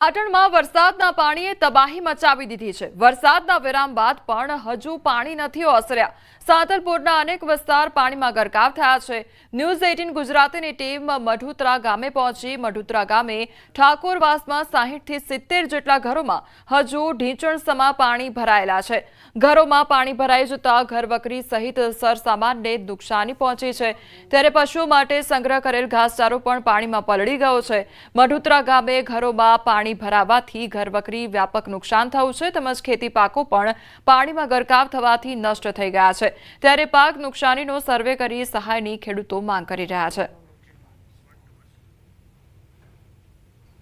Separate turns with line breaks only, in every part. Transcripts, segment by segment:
પાટણમાં વરસાદના પાણીએ તબાહી મચાવી દીધી છે। વરસાદના વિરામ બાદ પણ હજુ પાણી નથી ઓસર્યા। સાંતલપુરના અનેક વિસ્તાર પાણીમાં ગરકાવ થયા છે। ન્યૂઝ 18 ગુજરાતીની ટીમ મઢુતરા ગામે પહોંચી। મઢુતરા ગામે ઠાકોરવાસમાં 60 થી 70 જેટલા ઘરોમાં હજુ ઢીંચણસમા પાણી ભરાયેલા છે। ઘરોમાં પાણી ભરાઈ જતા ઘરવકરી સહિત સરસામાનને નુકસાની પહોંચી છે। ત્યારે પશુઓ માટે સંગ્રહ કરેલ ઘાસચારો પણ પાણીમાં પલળી ગયો છે। મઢુતરા ગામે ઘરોમાં પાણી ભરાવાથી ઘરવકરી વ્યાપક નુકસાન થયું છે તેમજ ખેતી પાકો પણ પાણીમાં ગરકાવ થવાથી નષ્ટ થઈ ગયા છે। ત્યારે પાક નુકસાનીનો સર્વે કરી સહાયની ખેડૂતો માંગ કરી રહ્યા છે।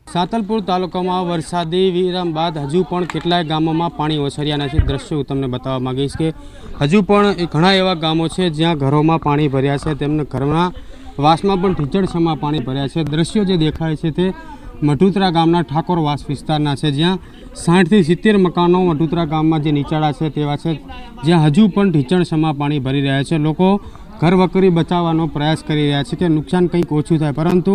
સાંતલપુર તાલુકામાં વરસાદી વિરામ બાદ હજુ પણ કેટલાય ગામોમાં પાણી ઓસર્યા નથી। દ્રશ્યો હું તમને બતાવવા માંગીશ કે હજુ પણ ઘણા એવા ગામો છે જ્યાં ઘરોમાં પાણી ભર્યા છે। તેમને ઘરના વાસમાં પણ ઢીંચણસમા પાણી ભર્યા છે। દ્રશ્યો જે દેખાય છે તે મઢુતરા ગામના ઠાકોરવાસ વિસ્તારના છે જ્યાં 60 થી 70 મકાનો મઢુતરા ગામમાં જે નીચાણા છે તેવા છે જ્યાં હજુ પણ ઢીંચણસમા પાણી ભરી રહ્યા છે। લોકો ઘરવકરી બચાવવાનો પ્રયાસ કરી રહ્યા છે કે નુકસાન કંઈક ઓછું થાય, પરંતુ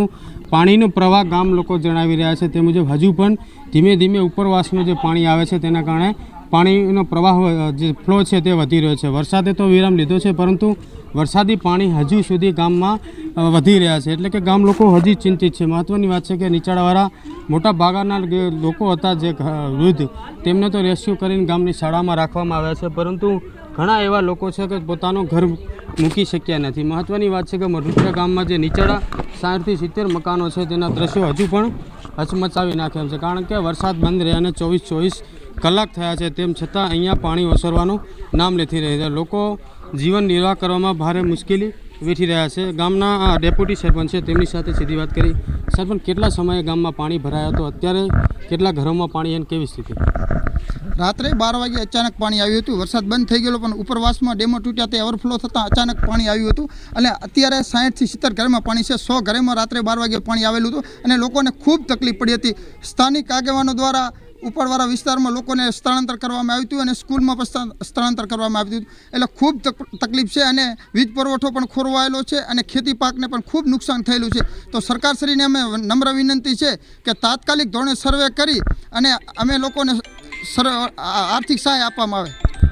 પાણીનો પ્રવાહ ગામ લોકો જણાવી રહ્યા છે તે મુજબ હજુ પણ ધીમે ધીમે ઉપરવાસનું જે પાણી આવે છે તેના કારણે પાણીનો પ્રવાહ જે ફ્લો છે તે વધી રહ્યો છે। વરસાદે તો વિરામ લીધો છે પરંતુ વરસાદી પાણી હજુ સુધી ગામમાં વધી રહ્યા છે, એટલે કે ગામ લોકો હજી ચિંતિત છે। મહત્ત્વની વાત છે કે નીચાણવાળા મોટા ભાગના લોકો હતા જે વૃદ્ધ, તેમને તો રેસ્ક્યુ કરીને ગામની શાળામાં રાખવામાં આવ્યા છે, પરંતુ ઘણા એવા લોકો છે કે પોતાનું ઘર મૂકી શક્યા નથી। મહત્ત્વની વાત છે કે મઢુતરા ગામમાં જે નીચાણા 60 થી 70 મકાનો છે તેના દ્રશ્યો હજુ પણ હચમચાવી નાખ્યા છે, કારણ કે વરસાદ બંધ રહ્યા અને 24 કલાક થયા છે તેમ છતાં અહીંયા પાણી ઓસરવાનું નામ લેતી રહી છે। લોકો જીવન નિર્વાહ કરવામાં ભારે મુશ્કેલી વેઠી રહ્યા છે। ગામના ડેપ્યુટી સરપંચ છે તેમની સાથે સીધી વાત કરી। સરપંચ, કેટલા સમયે ગામમાં પાણી ભરાયા હતો, અત્યારે કેટલા ઘરોમાં પાણી અને કેવી સ્થિતિ?
રાત્રે 12 વાગે અચાનક પાણી આવ્યું હતું। વરસાદ બંધ થઈ ગયેલો પણ ઉપરવાસમાં ડેમો તૂટ્યા તે ઓવરફ્લો થતાં અચાનક પાણી આવ્યું હતું અને અત્યારે 60 થી 70 ઘરમાં પાણી છે। 100 ઘરેમાં રાત્રે 12 વાગે પાણી આવેલું હતું અને લોકોને ખૂબ તકલીફ પડી હતી। સ્થાનિક આગેવાનો દ્વારા ઉપરવાળા વિસ્તારમાં લોકોને સ્થળાંતર કરવામાં આવ્યું હતું અને સ્કૂલમાં પણ સ્થળાંતર કરવામાં આવ્યું હતું, એટલે ખૂબ તકલીફ છે અને વીજ પુરવઠો પણ ખોરવાયેલો છે અને ખેતી પાકને પણ ખૂબ નુકસાન થયેલું છે। તો સરકારશ્રીને અમે નમ્ર વિનંતી છે કે તાત્કાલિક ધોરણે સર્વે કરી અને અમે લોકોને આર્થિક સહાય આપવામાં આવે।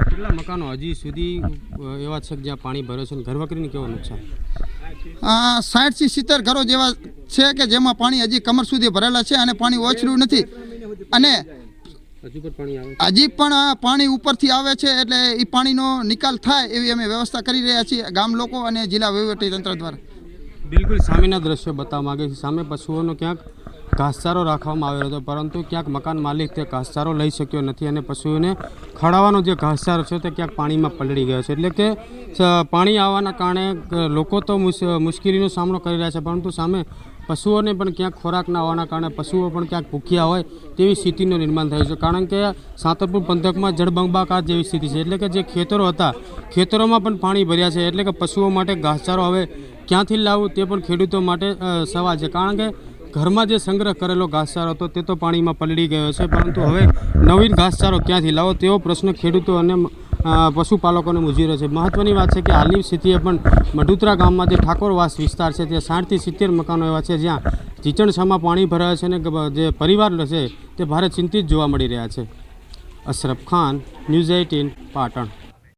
કેટલા મકાનો હજી સુધી એવા છે જ્યાં પાણી ભર્યો છે અને ઘરવકરીને કેવું નુકસાન?
60 થી 70 ઘરો જેવા છે કે જેમાં પાણી હજી કમર સુધી ભરેલા છે અને પાણી ઓછર્યું નથી અને હજી પણ પાણી ઉપરથી આવે છે, એટલે એ પાણીનો નિકાલ થાય એવી અમે વ્યવસ્થા કરી રહ્યા છીએ ગામ લોકો અને જિલ્લા વહીવટીતંત્ર દ્વારા।
બિલકુલ સામેના દ્રશ્યો બતાવવા માગે છે। સામે પશુઓનો ક્યાંક ઘાસચારો રાખવામાં આવેલો હતો, પરંતુ ક્યાંક મકાન માલિક તે ઘાસચારો લઈ શક્યો નથી અને પશુઓને ખવડાવવાનો જે ઘાસચારો છે તે ક્યાંક પાણીમાં પલળી ગયો છે। એટલે કે પાણી આવવાના કારણે લોકો તો મુશ્કેલીનો સામનો કરી રહ્યા છે, પરંતુ સામે પશુઓને પણ ક્યાંક ખોરાક ના હોવાના કારણે પશુઓ પણ ક્યાંક ભૂખ્યા હોય તેવી સ્થિતિનું નિર્માણ થયું છે, કારણ કે સાંતલપુર પંથકમાં જળબંબાકાર જેવી સ્થિતિ છે। એટલે કે જે ખેતરો હતા ખેતરોમાં પણ પાણી ભર્યા છે, એટલે કે પશુઓ માટે ઘાસચારો હવે ક્યાંથી લાવવું તે પણ ખેડૂતો માટે સવાલ છે, કારણ કે ઘરમાં જે સંગ્રહ કરેલો ઘાસચારો હતો તે તો પાણીમાં પલળી ગયો છે, પરંતુ હવે નવીન ઘાસચારો ક્યાંથી લાવો તેવો પ્રશ્ન ખેડૂતો અને પશુપાલકોને મૂંઝવી રહ્યો છે। મહત્ત્વની વાત છે કે હાલની સ્થિતિએ પણ મઢુતરા ગામમાં જે ઠાકોરવાસ વિસ્તાર છે તે 60 થી 70 મકાનો એવા છે જ્યાં ઢીંચણસામાં પાણી ભરાય છે અને જે પરિવાર છે તે ભારે ચિંતિત જોવા મળી રહ્યા છે। અશરફ ખાન, ન્યૂઝ 18, પાટણ।